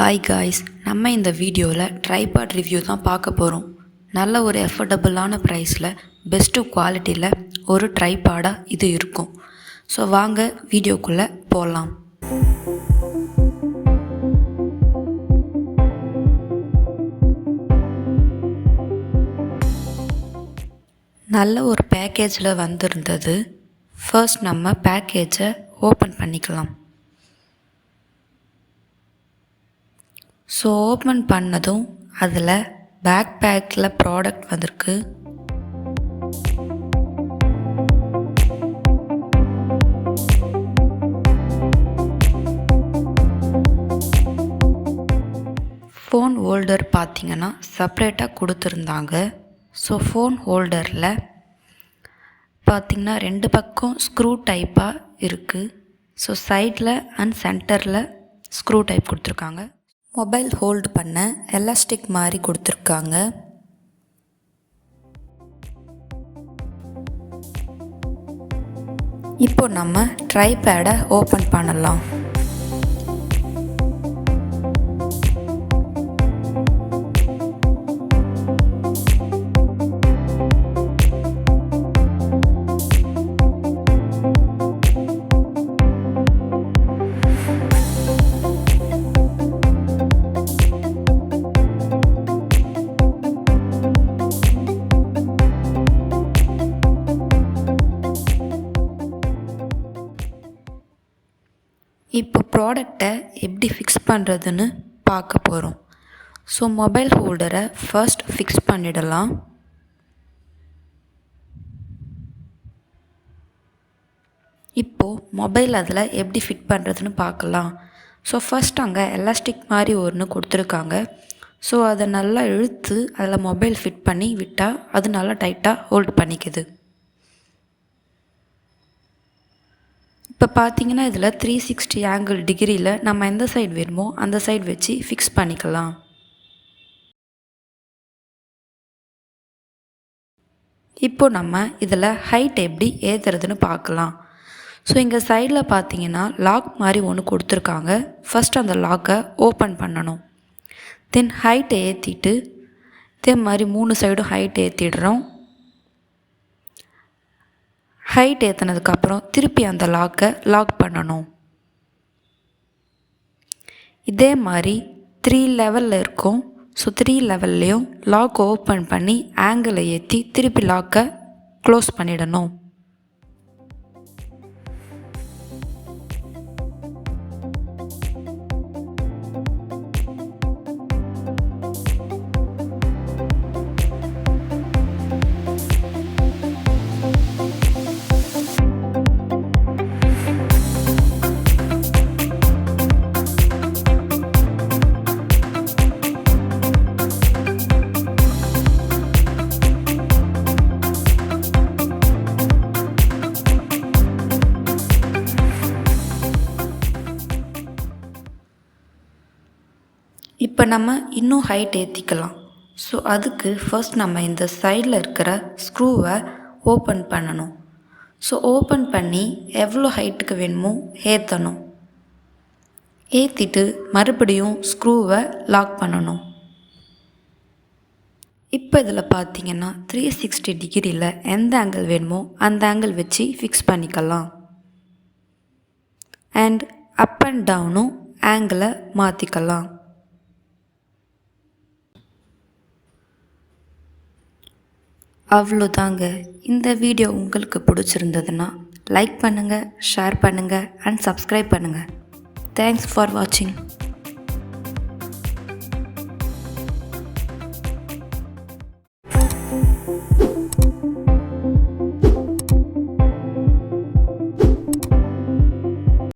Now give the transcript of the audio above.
Hi guys, நம்ம இந்த வீடியோவில் ட்ரைபாட் ரிவ்யூ தான் பார்க்க போகிறோம். நல்ல ஒரு எஃபோர்டபுளான ப்ரைஸில் பெஸ்ட்டு குவாலிட்டியில் ஒரு ட்ரைபாடாக இது இருக்கும். ஸோ வாங்க வீடியோக்குள்ளே போகலாம். நல்ல ஒரு பேக்கேஜில் வந்திருந்தது. ஃபர்ஸ்ட் நம்ம பேக்கேஜை ஓப்பன் பண்ணிக்கலாம். ஸோ ஓப்பன் பண்ணதும் அதில் பேக்கில் ப்ராடக்ட் வந்திருக்கு. ஃபோன் ஹோல்டர் பார்த்திங்கன்னா செப்ரேட்டாக கொடுத்துருந்தாங்க. ஸோ ஃபோன் ஹோல்டரில் பார்த்திங்கன்னா 2 பக்கம் ஸ்க்ரூ டைப்பாக இருக்குது. ஸோ சைடில் அண்ட் சென்டரில் ஸ்க்ரூ டைப் கொடுத்துருக்காங்க. மொபைல் ஹோல்டு பண்ண எலாஸ்டிக் மாதிரி கொடுத்துருக்காங்க. இப்போ நம்ம ட்ரைபேடை ஓப்பன் பண்ணலாம். இப்போ ப்ராடக்டை எப்படி ஃபிக்ஸ் பண்ணுறதுன்னு பார்க்க போகிறோம். ஸோ மொபைல் ஹோல்டரை ஃபர்ஸ்ட் ஃபிக்ஸ் பண்ணிடலாம். இப்போது மொபைல் அதில் எப்படி ஃபிட் பண்ணுறதுன்னு பார்க்கலாம். ஸோ ஃபர்ஸ்ட் அங்கே எலாஸ்டிக் மாதிரி ஒன்று கொடுத்துருக்காங்க. ஸோ அதை நல்லா இழுத்து அதில் மொபைல் ஃபிட் பண்ணி விட்டால் அது நல்லா டைட்டாக ஹோல்டு பண்ணிக்குது. இப்போ பார்த்தீங்கன்னா இதில் 360 ஆங்கிள் டிகிரியில் நம்ம எந்த சைடு வேணுமோ அந்த சைடு வச்சு ஃபிக்ஸ் பண்ணிக்கலாம். இப்போ நம்ம இதில் ஹைட் எப்படி ஏற்றுறதுன்னு பார்க்கலாம். ஸோ இங்கே சைடில் பார்த்தீங்கன்னா லாக் மாதிரி ஒன்று கொடுத்துருக்காங்க. ஃபஸ்ட் அந்த லாக்கை ஓப்பன் பண்ணணும். தென் ஹைட்டை ஏற்றிட்டு இதே மாதிரி 3 சைடும் ஹைட் ஏற்றிடுறோம். ஹைட் ஏற்றினதுக்கப்புறம் திருப்பி அந்த லாக்கை லாக் பண்ணணும். இதே மாதிரி 3 லெவலில் இருக்கும். ஸோ 3 லெவல்லையும் லாக் ஓப்பன் பண்ணி ஆங்கிளை ஏற்றி திருப்பி லாக்கை க்ளோஸ் பண்ணிடணும். இப்போ நம்ம இன்னும் ஹைட் ஏற்றிக்கலாம். ஸோ அதுக்கு ஃபர்ஸ்ட் நம்ம இந்த சைடில் இருக்கிற ஸ்க்ரூவை ஓப்பன் பண்ணணும். ஸோ ஓப்பன் பண்ணி எவ்வளோ ஹைட்டுக்கு வேணுமோ ஏற்றணும். ஏற்றிட்டு மறுபடியும் ஸ்க்ரூவை லாக் பண்ணணும். இப்போ இதில் பார்த்தீங்கன்னா 360 டிகிரியில் எந்த ஆங்கிள் வேணுமோ அந்த ஆங்கிள் வச்சு ஃபிக்ஸ் பண்ணிக்கலாம். அண்ட் அப் அண்ட் டவுனும் ஆங்கிளை மாற்றிக்கலாம். அவ்வளோதாங்க. இந்த வீடியோ உங்களுக்கு பிடிச்சிருந்ததுன்னா லைக் பண்ணுங்கள், ஷேர் பண்ணுங்கள் அண்ட் சப்ஸ்கிரைப் பண்ணுங்கள். தேங்க்ஸ் ஃபார் வாட்சிங்.